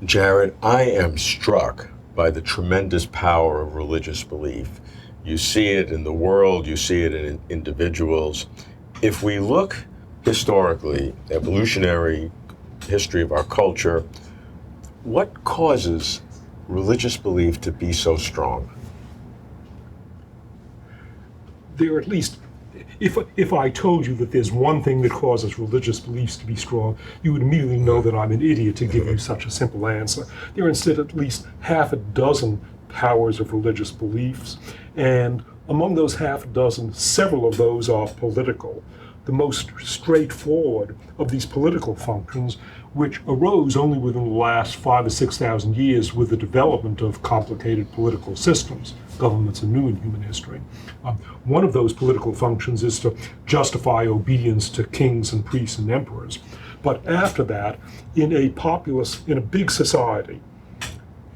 Jared, I am struck by the tremendous power of religious belief. You see it in the world, you see it in individuals. If we look historically, evolutionary history of our culture, what causes religious belief to be so strong? There are at least, if I told you that there's one thing that causes religious beliefs to be strong, you would immediately know that I'm an idiot to give you such a simple answer. There are instead at least half a dozen powers of religious beliefs, and among those half a dozen, several of those are political. The most straightforward of these political functions, which arose only within the last 5,000 or 6,000 years with the development of complicated political systems. Governments are new in human history. One of those political functions is to justify obedience to kings and priests and emperors. But after that, in a big society,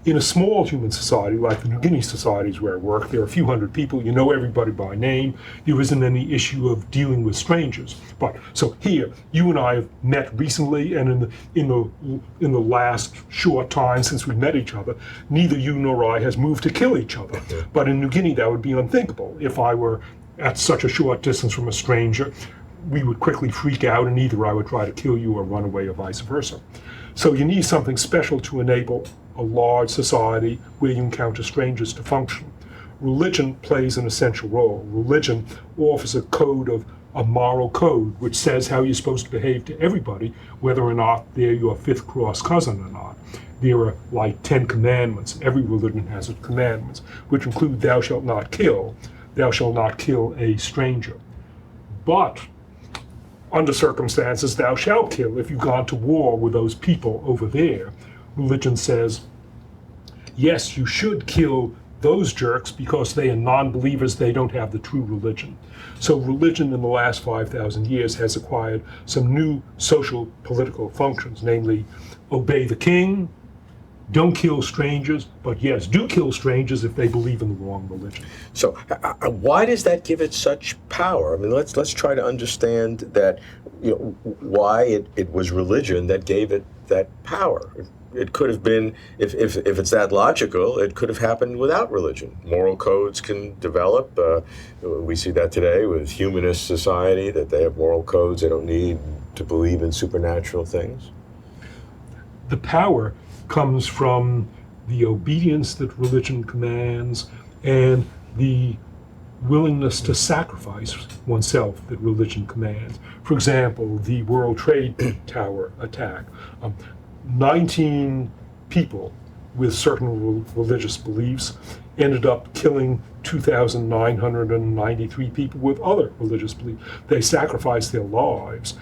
in a small human society, like the New Guinea societies where I work, there are a few hundred people, you know everybody by name, there isn't any issue of dealing with strangers. But, so here, you and I have met recently, and in the last short time since we met each other, neither you nor I has moved to kill each other. But in New Guinea, that would be unthinkable. If I were at such a short distance from a stranger, we would quickly freak out, and either I would try to kill you or run away, or vice versa. So you need something special to enable a large society where you encounter strangers to function. Religion plays an essential role. Religion offers a moral code, which says how you're supposed to behave to everybody, whether or not they're your fifth cross cousin or not. There are like 10 commandments. Every religion has its commandments, which include thou shalt not kill a stranger. But under circumstances, thou shalt kill. If you've gone to war with those people over there, religion says, yes, you should kill those jerks because they are non-believers, they don't have the true religion. So religion in the last 5,000 years has acquired some new social political functions, namely obey the king, don't kill strangers, but yes, do kill strangers if they believe in the wrong religion. So why does that give it such power? I mean, let's try to understand that, why it was religion that gave it that power. It could have been, if it's that logical, it could have happened without religion. Moral codes can develop. We see that today with humanist society, that they have moral codes. They don't need to believe in supernatural things. The power comes from the obedience that religion commands and the willingness to sacrifice oneself that religion commands. For example, the World Trade Tower attack. 19 people with certain religious beliefs ended up killing 2,993 people with other religious beliefs. They sacrificed their lives.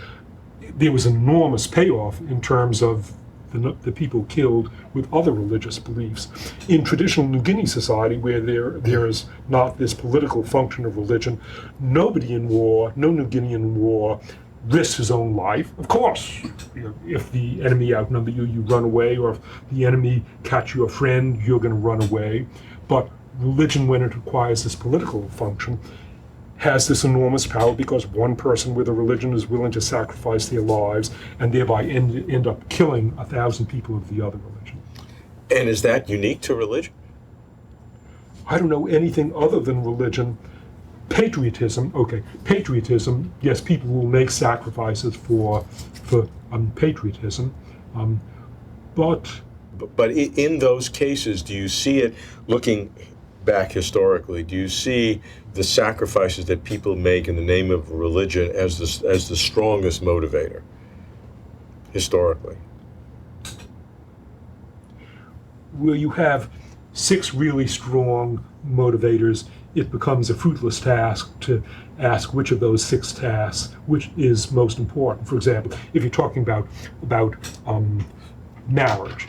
There was enormous payoff in terms of the people killed with other religious beliefs. In traditional New Guinea society, where there is not this political function of religion, nobody in war, no New Guinean in war, risks his own life. Of course, if the enemy outnumber you, you run away, or if the enemy catch your friend, you're going to run away. But religion, when it acquires this political function, has this enormous power because one person with a religion is willing to sacrifice their lives and thereby end up killing 1,000 people of the other religion. And is that unique to religion? I don't know anything other than religion. Patriotism, yes, people will make sacrifices for patriotism, but in those cases, do you see it, looking back historically, do you see the sacrifices that people make in the name of religion as the strongest motivator historically? Where you have 6 really strong motivators, it becomes a fruitless task to ask which of those 6 tasks, which is most important. For example, if you're talking about marriage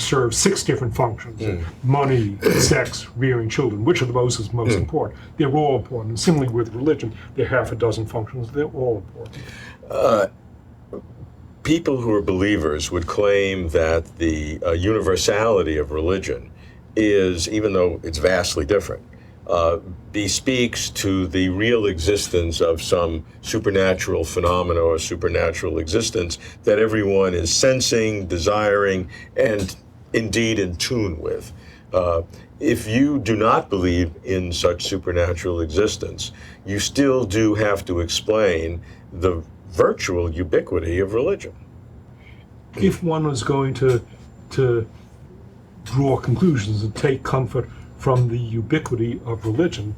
serves 6 different functions: money, sex, rearing children. Which of those is most important? They're all important. And similarly with religion, there are half a dozen functions. They're all important. People who are believers would claim that the universality of religion is, even though it's vastly different, bespeaks to the real existence of some supernatural phenomena or supernatural existence that everyone is sensing, desiring, and indeed in tune with. If you do not believe in such supernatural existence, you still do have to explain the virtual ubiquity of religion. If one was going to draw conclusions and take comfort from the ubiquity of religion,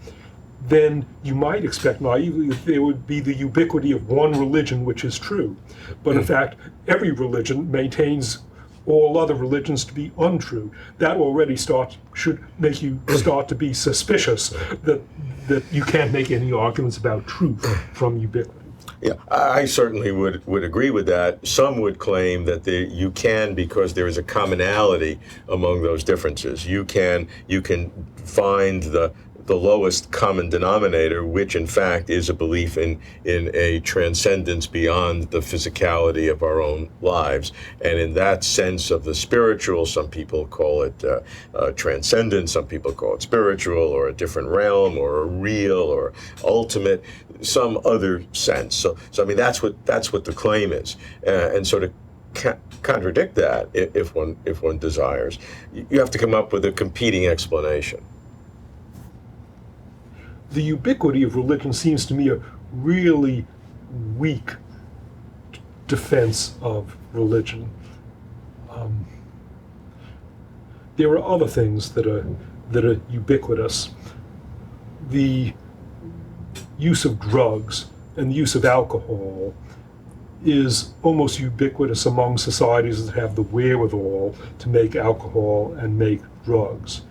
then you might expect naively that there would be the ubiquity of one religion which is true. But in fact, every religion maintains all other religions to be untrue. That already should make you start to be suspicious that you can't make any arguments about truth from ubiquity. Yeah, I certainly would agree with that. Some would claim that you can, because there is a commonality among those differences. You can find the lowest common denominator, which in fact is a belief in a transcendence beyond the physicality of our own lives. And in that sense of the spiritual, some people call it transcendent, some people call it spiritual, or a different realm, or a real, or ultimate, some other sense. So I mean, that's what the claim is. And so to contradict that, if one desires, you have to come up with a competing explanation. The ubiquity of religion seems to me a really weak defense of religion. There are other things that are ubiquitous. The use of drugs and the use of alcohol is almost ubiquitous among societies that have the wherewithal to make alcohol and make drugs.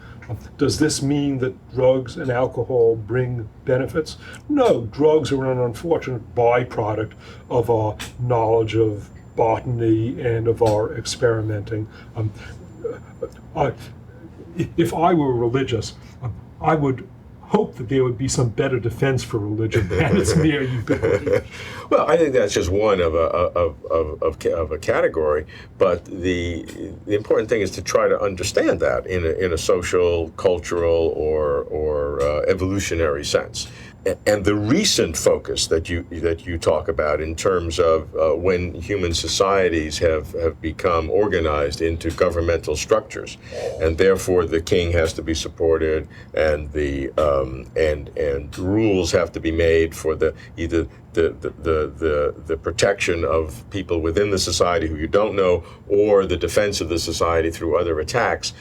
Does this mean that drugs and alcohol bring benefits? No, drugs are an unfortunate byproduct of our knowledge of botany and of our experimenting. If I were religious, I would hope that there would be some better defense for religion than its mere ubiquity. Well, I think that's just one of a category, but the important thing is to try to understand that in a social, cultural, or evolutionary sense. And the recent focus that you talk about in terms of when human societies have become organized into governmental structures, and therefore the king has to be supported, and the and rules have to be made for either the protection of people within the society who you don't know, or the defense of the society through other attacks.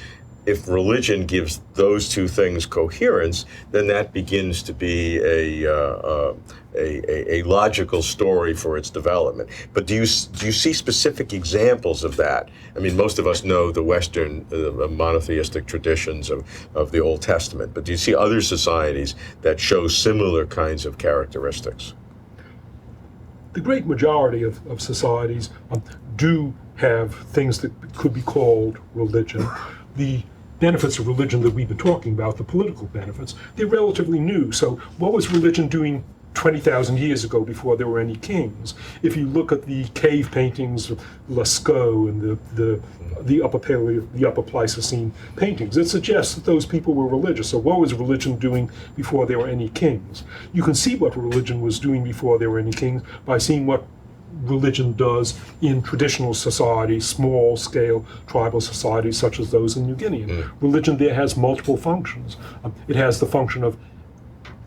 If religion gives those two things coherence, then that begins to be a logical story for its development. But do you see specific examples of that? I mean, most of us know the Western monotheistic traditions of the Old Testament, but do you see other societies that show similar kinds of characteristics? The great majority of societies do have things that could be called religion. The benefits of religion that we've been talking about, the political benefits, they're relatively new. So what was religion doing 20,000 years ago before there were any kings? If you look at the cave paintings of Lascaux and the upper Pleistocene paintings, it suggests that those people were religious. So what was religion doing before there were any kings? You can see what religion was doing before there were any kings by seeing what religion does in traditional societies, small-scale tribal societies such as those in New Guinea. Religion there has multiple functions. It has the function of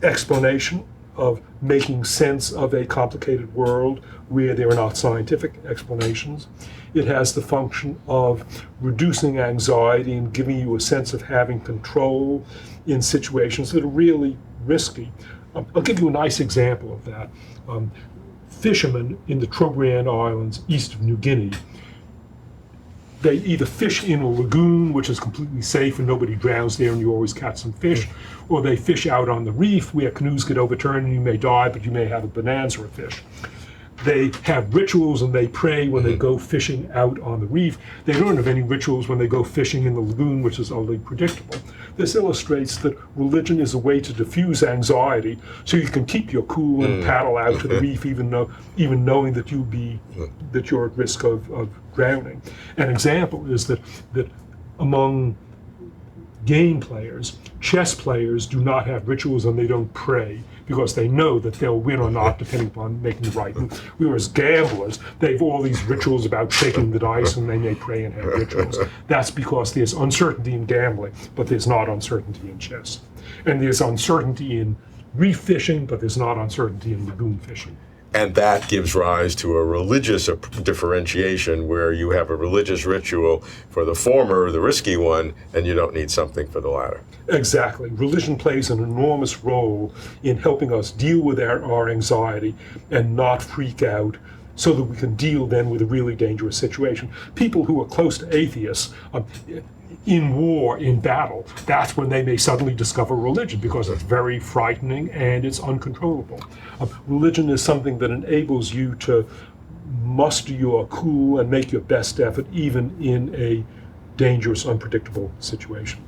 explanation, of making sense of a complicated world where there are not scientific explanations. It has the function of reducing anxiety and giving you a sense of having control in situations that are really risky. I'll give you a nice example of that. Fishermen in the Trobriand Islands east of New Guinea, they either fish in a lagoon, which is completely safe and nobody drowns there and you always catch some fish, or they fish out on the reef where canoes get overturned and you may die, but you may have a bonanza of fish. They have rituals and they pray when they go fishing out on the reef. They don't have any rituals when they go fishing in the lagoon, which is utterly predictable. This illustrates that religion is a way to diffuse anxiety so you can keep your cool and paddle out to the reef even knowing that you're at risk of drowning. An example is that among game players, chess players do not have rituals and they don't pray because they know that they'll win or not depending upon making the right move. Whereas gamblers, they have all these rituals about shaking the dice and they may pray and have rituals. That's because there's uncertainty in gambling, but there's not uncertainty in chess. And there's uncertainty in reef fishing, but there's not uncertainty in lagoon fishing. And that gives rise to a religious differentiation where you have a religious ritual for the former, the risky one, and you don't need something for the latter. Exactly. Religion plays an enormous role in helping us deal with our anxiety and not freak out so that we can deal then with a really dangerous situation. People who are close to atheists, in war, in battle, that's when they may suddenly discover religion because it's very frightening and it's uncontrollable. Religion is something that enables you to muster your cool and make your best effort even in a dangerous, unpredictable situation.